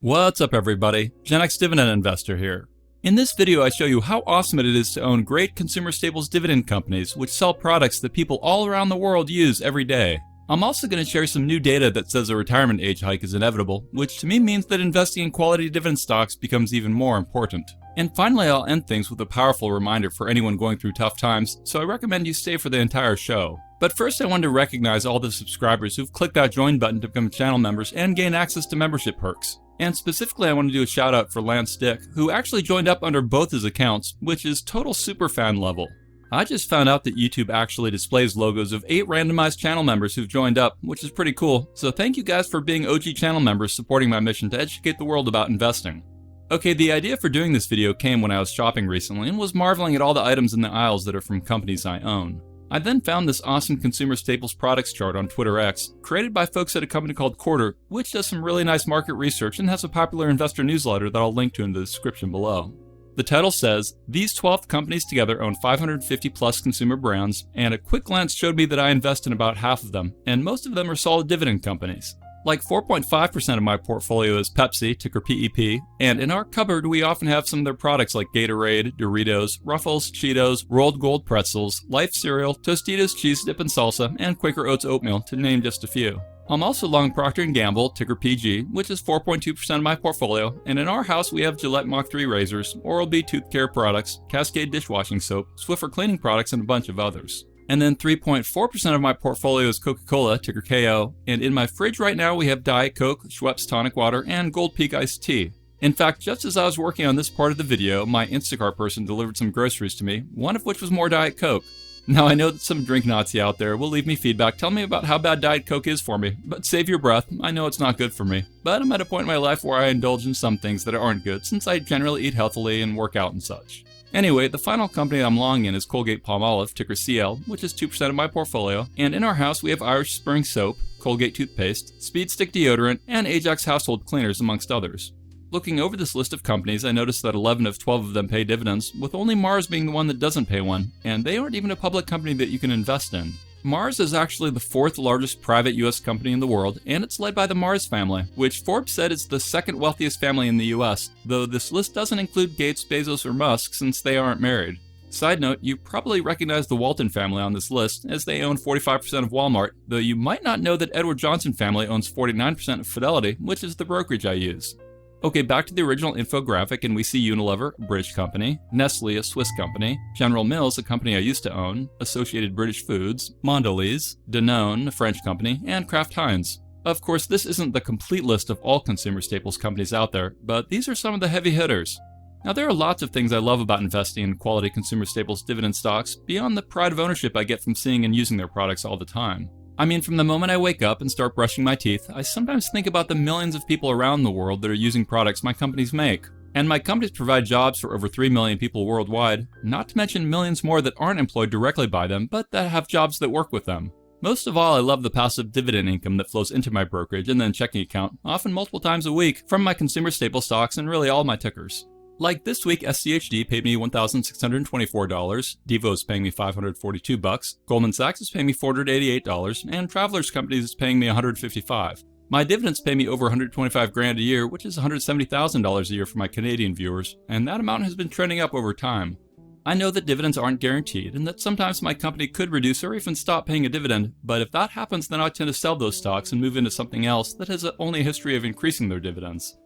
What's up everybody, Gen X Dividend Investor here. In this video I show you how awesome it is to own great consumer staples dividend companies which sell products that people all around the world use every day. I'm also going to share some new data that says a retirement age hike is inevitable, which to me means that investing in quality dividend stocks becomes even more important. And finally I'll end things with a powerful reminder for anyone going through tough times, so I recommend you stay for the entire show. But first I wanted to recognize all the subscribers who've clicked that join button to become channel members and gain access to membership perks. And specifically I want to do a shout out for Lance Dick, who actually joined up under both his accounts, which is total superfan level. I just found out that YouTube actually displays logos of 8 randomized channel members who've joined up, which is pretty cool, so thank you guys for being OG channel members supporting my mission to educate the world about investing. Okay, the idea for doing this video came when I was shopping recently and was marveling at all the items in the aisles that are from companies I own. I then found this awesome consumer staples products chart on Twitter X, created by folks at a company called Quarter, which does some really nice market research and has a popular investor newsletter that I'll link to in the description below. The title says, "These 12 companies together own 550 plus consumer brands," and a quick glance showed me that I invest in about half of them, and most of them are solid dividend companies. Like 4.5% of my portfolio is Pepsi, ticker PEP, and in our cupboard we often have some of their products like Gatorade, Doritos, Ruffles, Cheetos, Rolled Gold pretzels, Life cereal, Tostitos cheese dip and salsa, and Quaker Oats oatmeal, to name just a few. I'm also long Procter & Gamble, ticker PG, which is 4.2% of my portfolio, and in our house we have Gillette Mach 3 razors, Oral-B tooth care products, Cascade dishwashing soap, Swiffer cleaning products, and a bunch of others. And then 3.4% of my portfolio is Coca-Cola, ticker KO, and in my fridge right now we have Diet Coke, Schweppes tonic water, and Gold Peak iced tea. In fact, just as I was working on this part of the video, my Instacart person delivered some groceries to me, one of which was more Diet Coke. Now I know that some drink Nazi out there will leave me feedback telling me about how bad Diet Coke is for me, but save your breath, I know it's not good for me. But I'm at a point in my life where I indulge in some things that aren't good, since I generally eat healthily and work out and such. Anyway, the final company I'm long in is Colgate-Palmolive, ticker CL, which is 2% of my portfolio, and in our house we have Irish Spring soap, Colgate toothpaste, Speed Stick deodorant, and Ajax household cleaners, amongst others. Looking over this list of companies, I noticed that 11 of 12 of them pay dividends, with only Mars being the one that doesn't pay one, and they aren't even a public company that you can invest in. Mars is actually the 4th largest private US company in the world, and it's led by the Mars family, which Forbes said is the 2nd wealthiest family in the US, though this list doesn't include Gates, Bezos, or Musk since they aren't married. Side note, you probably recognize the Walton family on this list, as they own 45% of Walmart, though you might not know that Edward Johnson family owns 49% of Fidelity, which is the brokerage I use. Okay, back to the original infographic, and we see Unilever, a British company, Nestle, a Swiss company, General Mills, a company I used to own, Associated British Foods, Mondelez, Danone, a French company, and Kraft Heinz. Of course, this isn't the complete list of all consumer staples companies out there, but these are some of the heavy hitters. Now there are lots of things I love about investing in quality consumer staples dividend stocks, beyond the pride of ownership I get from seeing and using their products all the time. I mean, from the moment I wake up and start brushing my teeth, I sometimes think about the millions of people around the world that are using products my companies make. And my companies provide jobs for over 3 million people worldwide, not to mention millions more that aren't employed directly by them, but that have jobs that work with them. Most of all, I love the passive dividend income that flows into my brokerage and then checking account, often multiple times a week, from my consumer staple stocks and really all my tickers. Like this week, SCHD paid me $1,624, Devo is paying me $542, Goldman Sachs is paying me $488, and Travelers Companies is paying me $155. My dividends pay me over $125,000 a year, which is $170,000 a year for my Canadian viewers, and that amount has been trending up over time. I know that dividends aren't guaranteed, and that sometimes my company could reduce or even stop paying a dividend, but if that happens, then I tend to sell those stocks and move into something else that has only a history of increasing their dividends.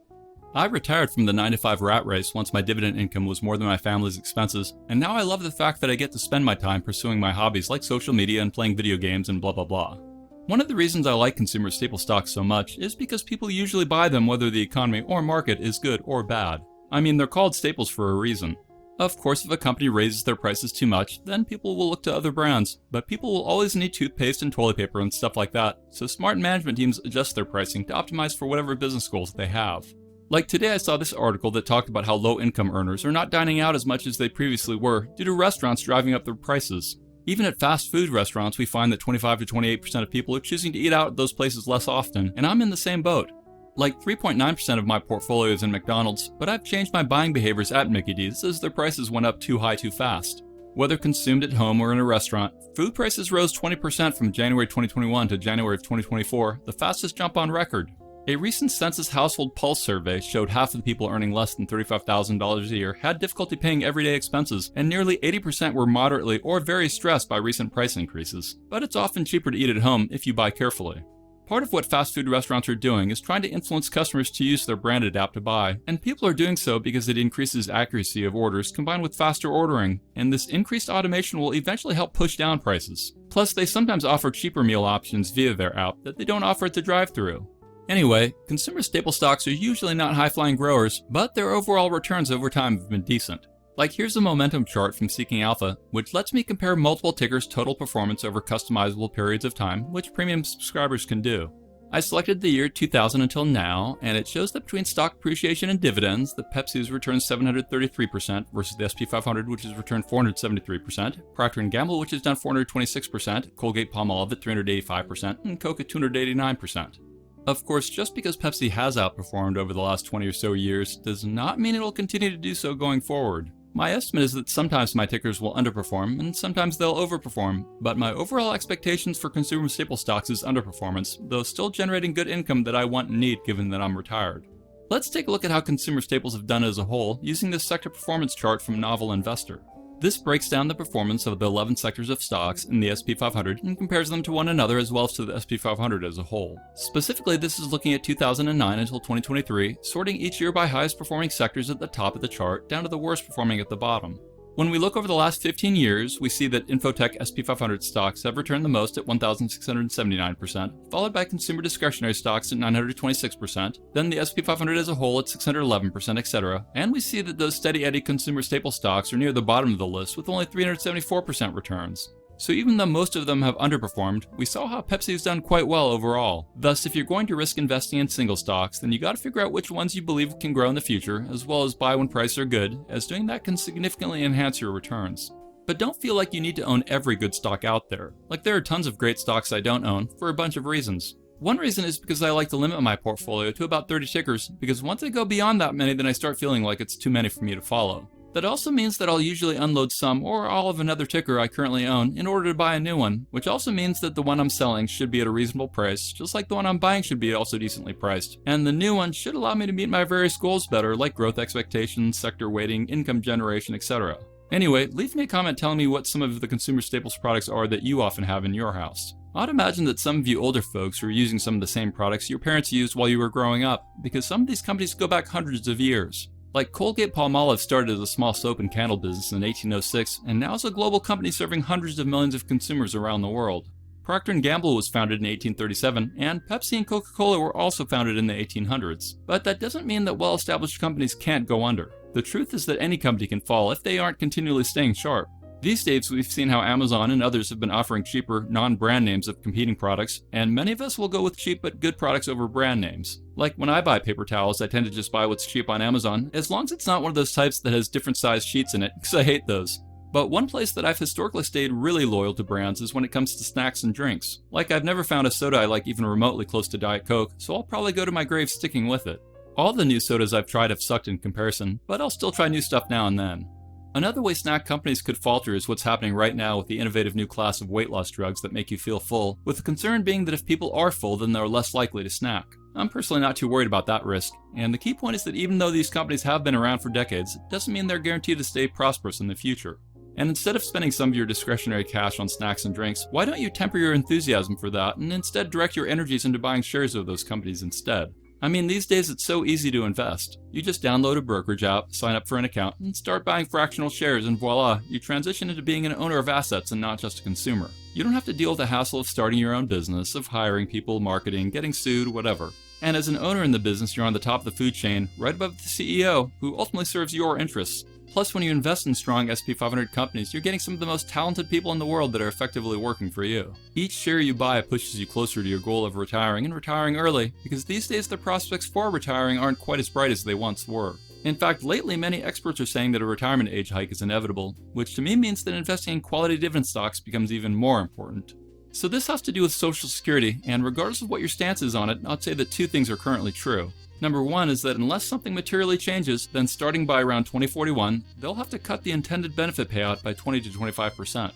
I retired from the 9-to-5 rat race once my dividend income was more than my family's expenses, and now I love the fact that I get to spend my time pursuing my hobbies like social media and playing video games and blah blah blah. One of the reasons I like consumer staple stocks so much is because people usually buy them whether the economy or market is good or bad. I mean, they're called staples for a reason. Of course, if a company raises their prices too much, then people will look to other brands, but people will always need toothpaste and toilet paper and stuff like that, so smart management teams adjust their pricing to optimize for whatever business goals they have. Like today I saw this article that talked about how low-income earners are not dining out as much as they previously were due to restaurants driving up their prices. Even at fast food restaurants we find that 25 to 28% of people are choosing to eat out at those places less often, and I'm in the same boat. Like 3.9% of my portfolio is in McDonald's, but I've changed my buying behaviors at Mickey D's as their prices went up too high too fast. Whether consumed at home or in a restaurant, food prices rose 20% from January 2021 to January of 2024, the fastest jump on record. A recent Census Household Pulse survey showed half of the people earning less than $35,000 a year had difficulty paying everyday expenses, and nearly 80% were moderately or very stressed by recent price increases. But it's often cheaper to eat at home if you buy carefully. Part of what fast food restaurants are doing is trying to influence customers to use their branded app to buy, and people are doing so because it increases accuracy of orders combined with faster ordering, and this increased automation will eventually help push down prices. Plus, they sometimes offer cheaper meal options via their app that they don't offer at the drive-thru. Anyway, consumer staple stocks are usually not high-flying growers, but their overall returns over time have been decent. Like here's a momentum chart from Seeking Alpha, which lets me compare multiple tickers' total performance over customizable periods of time, which premium subscribers can do. I selected the year 2000 until now, and it shows that between stock appreciation and dividends, the Pepsi's returned 733% versus the SP 500, which has returned 473%, Procter & Gamble, which has done 426%, Colgate-Palmolive at 385%, and Coke at 289%. Of course, just because Pepsi has outperformed over the last 20 or so years does not mean it will continue to do so going forward. My estimate is that sometimes my tickers will underperform and sometimes they'll overperform, but my overall expectations for consumer staple stocks is underperformance, though still generating good income that I want and need given that I'm retired. Let's take a look at how consumer staples have done as a whole using this sector performance chart from Novel Investor. This breaks down the performance of the 11 sectors of stocks in the SP 500 and compares them to one another as well as to the SP 500 as a whole. Specifically, this is looking at 2009 until 2023, sorting each year by highest performing sectors at the top of the chart down to the worst performing at the bottom. When we look over the last 15 years, we see that Infotech SP 500 stocks have returned the most at 1,679%, followed by consumer discretionary stocks at 926%, then the SP 500 as a whole at 611%, etc. And we see that those steady Eddie consumer staple stocks are near the bottom of the list with only 374% returns. So even though most of them have underperformed, we saw how Pepsi has done quite well overall. Thus, if you're going to risk investing in single stocks, then you gotta figure out which ones you believe can grow in the future, as well as buy when prices are good, as doing that can significantly enhance your returns. But don't feel like you need to own every good stock out there. Like there are tons of great stocks I don't own, for a bunch of reasons. One reason is because I like to limit my portfolio to about 30 tickers, because once I go beyond that many, then I start feeling like it's too many for me to follow. That also means that I'll usually unload some or all of another ticker I currently own in order to buy a new one, which also means that the one I'm selling should be at a reasonable price, just like the one I'm buying should be also decently priced. And the new one should allow me to meet my various goals better, like growth expectations, sector weighting, income generation, etc. Anyway, leave me a comment telling me what some of the consumer staples products are that you often have in your house. I'd imagine that some of you older folks are using some of the same products your parents used while you were growing up, because some of these companies go back hundreds of years. Like Colgate-Palmolive started as a small soap and candle business in 1806 and now is a global company serving hundreds of millions of consumers around the world. Procter & Gamble was founded in 1837, and Pepsi and Coca-Cola were also founded in the 1800s. But that doesn't mean that well-established companies can't go under. The truth is that any company can fall if they aren't continually staying sharp. These days, we've seen how Amazon and others have been offering cheaper, non-brand names of competing products, and many of us will go with cheap but good products over brand names. Like when I buy paper towels, I tend to just buy what's cheap on Amazon, as long as it's not one of those types that has different sized sheets in it, because I hate those. But one place that I've historically stayed really loyal to brands is when it comes to snacks and drinks. Like I've never found a soda I like even remotely close to Diet Coke, so I'll probably go to my grave sticking with it. All the new sodas I've tried have sucked in comparison, but I'll still try new stuff now and then. Another way snack companies could falter is what's happening right now with the innovative new class of weight loss drugs that make you feel full, with the concern being that if people are full, then they're less likely to snack. I'm personally not too worried about that risk, and the key point is that even though these companies have been around for decades, it doesn't mean they're guaranteed to stay prosperous in the future. And instead of spending some of your discretionary cash on snacks and drinks, why don't you temper your enthusiasm for that and instead direct your energies into buying shares of those companies instead? I mean, these days it's so easy to invest. You just download a brokerage app, sign up for an account, and start buying fractional shares, and voila, you transition into being an owner of assets and not just a consumer. You don't have to deal with the hassle of starting your own business, of hiring people, marketing, getting sued, whatever. And as an owner in the business, you're on the top of the food chain, right above the CEO, who ultimately serves your interests. Plus, when you invest in strong SP 500 companies, you're getting some of the most talented people in the world that are effectively working for you. Each share you buy pushes you closer to your goal of retiring, and retiring early, because these days the prospects for retiring aren't quite as bright as they once were. In fact, lately many experts are saying that a retirement age hike is inevitable, which to me means that investing in quality dividend stocks becomes even more important. So this has to do with Social Security, and regardless of what your stance is on it, I'd say that two things are currently true. Number one is that unless something materially changes, then starting by around 2041, they'll have to cut the intended benefit payout by 20 to 25%.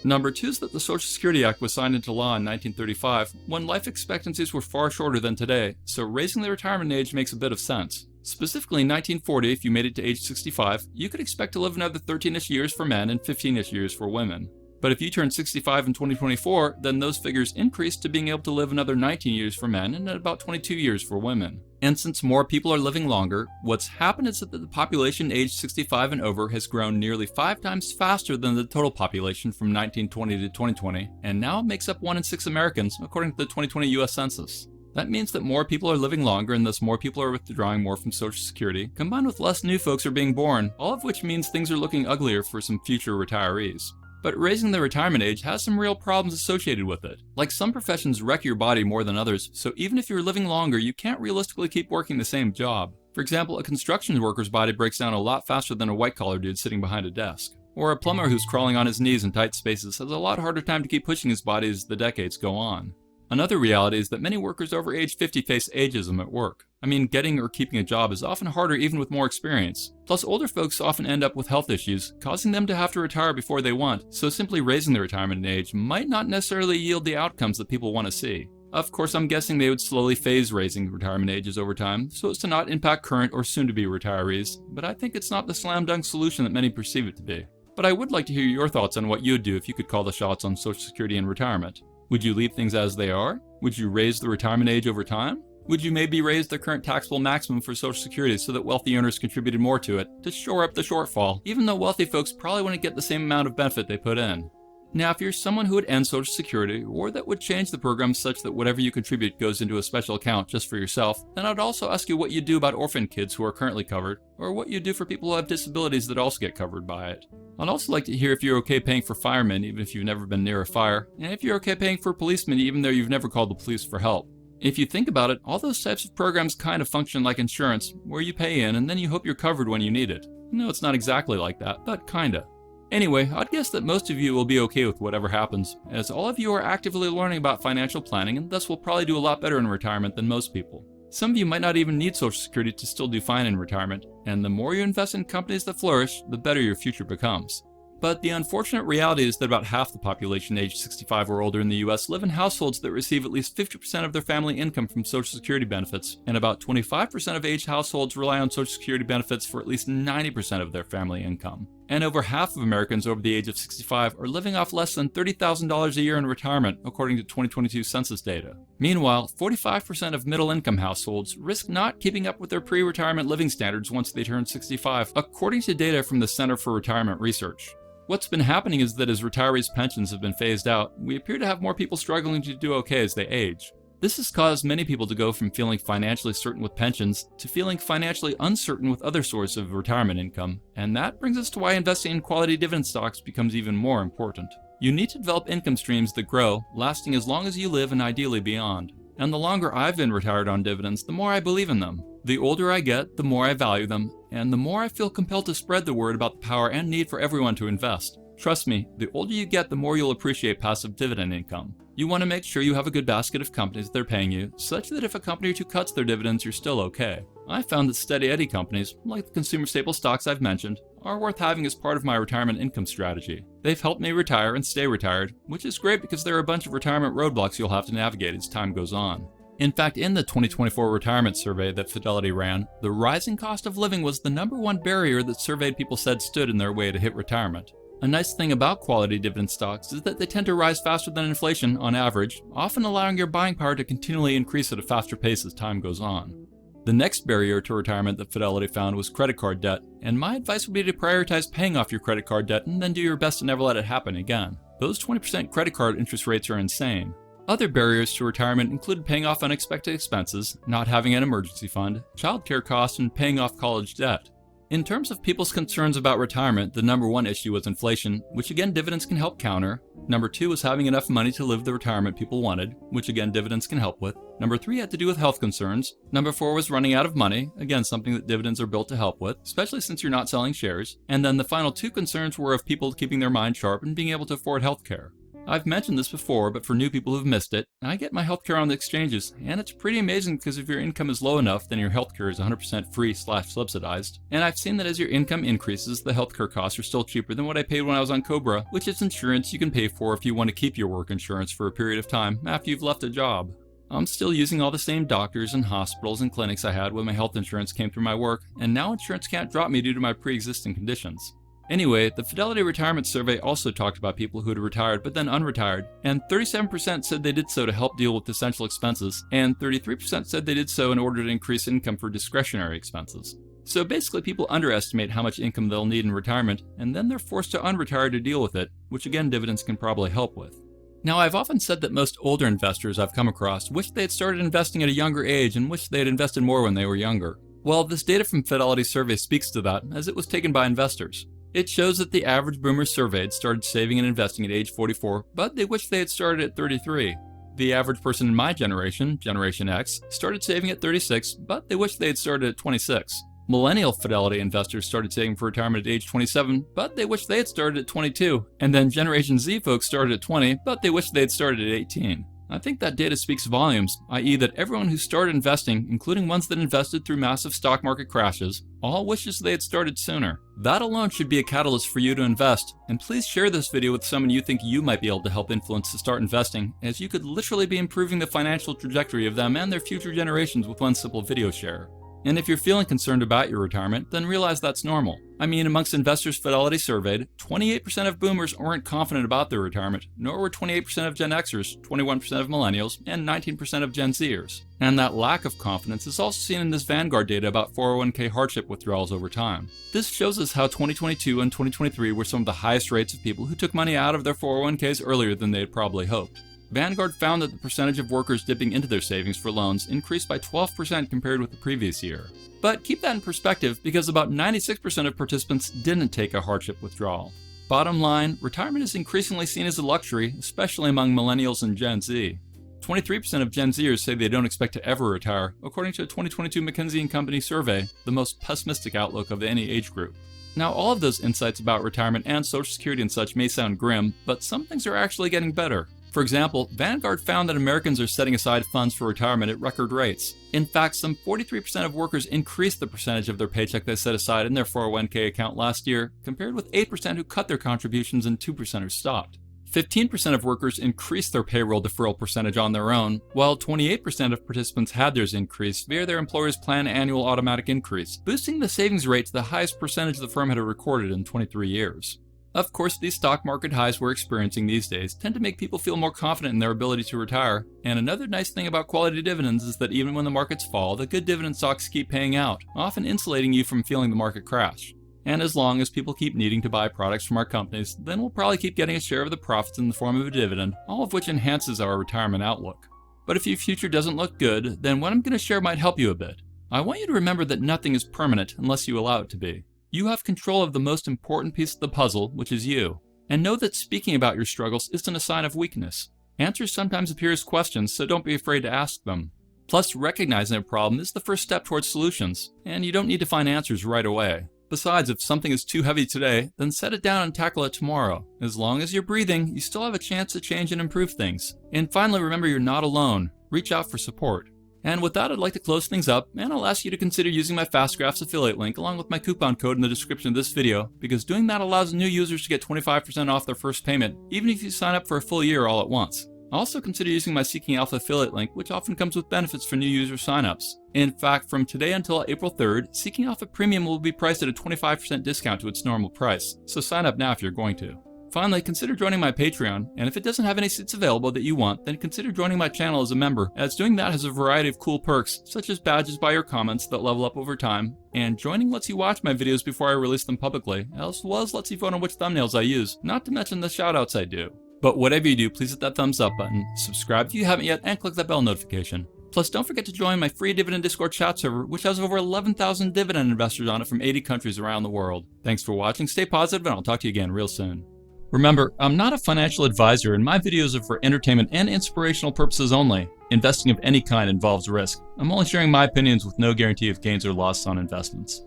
Number 2 is that the Social Security Act was signed into law in 1935 when life expectancies were far shorter than today, so raising the retirement age makes a bit of sense. Specifically in 1940, if you made it to age 65, you could expect to live another 13-ish years for men and 15-ish years for women. But if you turn 65 in 2024, then those figures increase to being able to live another 19 years for men and about 22 years for women. And since more people are living longer, what's happened is that the population aged 65 and over has grown nearly 5 times faster than the total population from 1920 to 2020, and now makes up 1 in 6 Americans, according to the 2020 US Census. That means that more people are living longer and thus more people are withdrawing more from Social Security, combined with less new folks are being born, all of which means things are looking uglier for some future retirees. But raising the retirement age has some real problems associated with it. Like, some professions wreck your body more than others, so even if you're living longer, you can't realistically keep working the same job. For example, a construction worker's body breaks down a lot faster than a white-collar dude sitting behind a desk. Or a plumber who's crawling on his knees in tight spaces has a lot harder time to keep pushing his body as the decades go on. Another reality is that many workers over age 50 face ageism at work. I mean, getting or keeping a job is often harder even with more experience. Plus, older folks often end up with health issues, causing them to have to retire before they want, so simply raising the retirement age might not necessarily yield the outcomes that people want to see. Of course, I'm guessing they would slowly phase raising retirement ages over time, so as to not impact current or soon-to-be retirees, but I think it's not the slam-dunk solution that many perceive it to be. But I would like to hear your thoughts on what you'd do if you could call the shots on Social Security and retirement. Would you leave things as they are? Would you raise the retirement age over time? Would you maybe raise the current taxable maximum for Social Security so that wealthy earners contributed more to it to shore up the shortfall, even though wealthy folks probably wouldn't get the same amount of benefit they put in? Now, if you're someone who would end Social Security, or that would change the program such that whatever you contribute goes into a special account just for yourself, then I'd also ask you what you do about orphan kids who are currently covered, or what you do for people who have disabilities that also get covered by it. I'd also like to hear if you're okay paying for firemen even if you've never been near a fire, and if you're okay paying for policemen even though you've never called the police for help. If you think about it, all those types of programs kind of function like insurance, where you pay in and then you hope you're covered when you need it. No, it's not exactly like that, but kinda. Anyway, I'd guess that most of you will be okay with whatever happens, as all of you are actively learning about financial planning and thus will probably do a lot better in retirement than most people. Some of you might not even need Social Security to still do fine in retirement, and the more you invest in companies that flourish, the better your future becomes. But the unfortunate reality is that about half the population aged 65 or older in the US live in households that receive at least 50% of their family income from Social Security benefits, and about 25% of aged households rely on Social Security benefits for at least 90% of their family income. And over half of Americans over the age of 65 are living off less than $30,000 a year in retirement, according to 2022 census data. Meanwhile, 45% of middle-income households risk not keeping up with their pre-retirement living standards once they turn 65, according to data from the Center for Retirement Research. What's been happening is that as retirees' pensions have been phased out, we appear to have more people struggling to do okay as they age. This has caused many people to go from feeling financially certain with pensions to feeling financially uncertain with other sources of retirement income, and that brings us to why investing in quality dividend stocks becomes even more important. You need to develop income streams that grow, lasting as long as you live and ideally beyond. And the longer I've been retired on dividends, the more I believe in them. The older I get, the more I value them, and the more I feel compelled to spread the word about the power and need for everyone to invest. Trust me, the older you get, the more you'll appreciate passive dividend income. You want to make sure you have a good basket of companies that are paying you, such that if a company or two cuts their dividends, you're still okay. I found that steady Eddie companies, like the consumer staple stocks I've mentioned, are worth having as part of my retirement income strategy. They've helped me retire and stay retired, which is great because there are a bunch of retirement roadblocks you'll have to navigate as time goes on. In fact, in the 2024 retirement survey that Fidelity ran, the rising cost of living was the #1 barrier that surveyed people said stood in their way to hit retirement. A nice thing about quality dividend stocks is that they tend to rise faster than inflation on average, often allowing your buying power to continually increase at a faster pace as time goes on. The next barrier to retirement that Fidelity found was credit card debt, and my advice would be to prioritize paying off your credit card debt and then do your best to never let it happen again. Those 20% credit card interest rates are insane. Other barriers to retirement include paying off unexpected expenses, not having an emergency fund, childcare costs, and paying off college debt. In terms of people's concerns about retirement, the #1 issue was inflation, which again dividends can help counter. #2 was having enough money to live the retirement people wanted, which again dividends can help with. #3 had to do with health concerns. #4 was running out of money, again something that dividends are built to help with, especially since you're not selling shares. And then the final two concerns were of people keeping their mind sharp and being able to afford healthcare. I've mentioned this before, but for new people who've missed it, I get my healthcare on the exchanges, and it's pretty amazing because if your income is low enough, then your healthcare is 100% free/subsidized. And I've seen that as your income increases, the healthcare costs are still cheaper than what I paid when I was on Cobra, which is insurance you can pay for if you want to keep your work insurance for a period of time after you've left a job. I'm still using all the same doctors and hospitals and clinics I had when my health insurance came through my work, and now insurance can't drop me due to my pre-existing conditions. Anyway, the Fidelity Retirement Survey also talked about people who had retired but then unretired, and 37% said they did so to help deal with essential expenses, and 33% said they did so in order to increase income for discretionary expenses. So basically, people underestimate how much income they'll need in retirement, and then they're forced to unretire to deal with it, which again, dividends can probably help with. Now, I've often said that most older investors I've come across wish they had started investing at a younger age and wish they had invested more when they were younger. Well, this data from Fidelity Survey speaks to that, as it was taken by investors. It shows that the average boomer surveyed started saving and investing at age 44, but they wish they had started at 33. The average person in my generation, Generation X, started saving at 36, but they wish they had started at 26. Millennial Fidelity investors started saving for retirement at age 27, but they wish they had started at 22. And then Generation Z folks started at 20, but they wish they had started at 18. I think that data speaks volumes, i.e. that everyone who started investing, including ones that invested through massive stock market crashes, all wishes they had started sooner. That alone should be a catalyst for you to invest, and please share this video with someone you think you might be able to help influence to start investing, as you could literally be improving the financial trajectory of them and their future generations with one simple video share. And if you're feeling concerned about your retirement, then realize that's normal. I mean, amongst investors Fidelity surveyed, 28% of boomers weren't confident about their retirement, nor were 28% of Gen Xers, 21% of millennials, and 19% of Gen Zers. And that lack of confidence is also seen in this Vanguard data about 401k hardship withdrawals over time. This shows us how 2022 and 2023 were some of the highest rates of people who took money out of their 401ks earlier than they had probably hoped. Vanguard found that the percentage of workers dipping into their savings for loans increased by 12% compared with the previous year. But keep that in perspective because about 96% of participants didn't take a hardship withdrawal. Bottom line, retirement is increasingly seen as a luxury, especially among millennials and Gen Z. 23% of Gen Zers say they don't expect to ever retire, according to a 2022 McKinsey & Company survey, the most pessimistic outlook of any age group. Now, all of those insights about retirement and Social Security and such may sound grim, but some things are actually getting better. For example, Vanguard found that Americans are setting aside funds for retirement at record rates. In fact, some 43% of workers increased the percentage of their paycheck they set aside in their 401k account last year, compared with 8% who cut their contributions and 2% who stopped. 15% of workers increased their payroll deferral percentage on their own, while 28% of participants had theirs increased via their employer's planned annual automatic increase, boosting the savings rate to the highest percentage the firm had recorded in 23 years. Of course, these stock market highs we're experiencing these days tend to make people feel more confident in their ability to retire, and another nice thing about quality dividends is that even when the markets fall, the good dividend stocks keep paying out, often insulating you from feeling the market crash. And as long as people keep needing to buy products from our companies, then we'll probably keep getting a share of the profits in the form of a dividend, all of which enhances our retirement outlook. But if your future doesn't look good, then what I'm going to share might help you a bit. I want you to remember that nothing is permanent unless you allow it to be. You have control of the most important piece of the puzzle, which is you. And know that speaking about your struggles isn't a sign of weakness. Answers sometimes appear as questions, so don't be afraid to ask them. Plus, recognizing a problem is the first step towards solutions, and you don't need to find answers right away. Besides, if something is too heavy today, then set it down and tackle it tomorrow. As long as you're breathing, you still have a chance to change and improve things. And finally, remember you're not alone. Reach out for support. And with that, I'd like to close things up, and I'll ask you to consider using my FastGraphs affiliate link along with my coupon code in the description of this video, because doing that allows new users to get 25% off their first payment, even if you sign up for a full year all at once. Also consider using my Seeking Alpha affiliate link, which often comes with benefits for new user signups. In fact, from today until April 3rd, Seeking Alpha Premium will be priced at a 25% discount to its normal price, so sign up now if you're going to. Finally, consider joining my Patreon, and if it doesn't have any seats available that you want, then consider joining my channel as a member, as doing that has a variety of cool perks, such as badges by your comments that level up over time, and joining lets you watch my videos before I release them publicly, as well as lets you vote on which thumbnails I use, not to mention the shoutouts I do. But whatever you do, please hit that thumbs up button, subscribe if you haven't yet, and click that bell notification. Plus, don't forget to join my free Dividend Discord chat server, which has over 11,000 dividend investors on it from 80 countries around the world. Thanks for watching, stay positive, and I'll talk to you again real soon. Remember, I'm not a financial advisor, and my videos are for entertainment and inspirational purposes only. Investing of any kind involves risk. I'm only sharing my opinions with no guarantee of gains or losses on investments.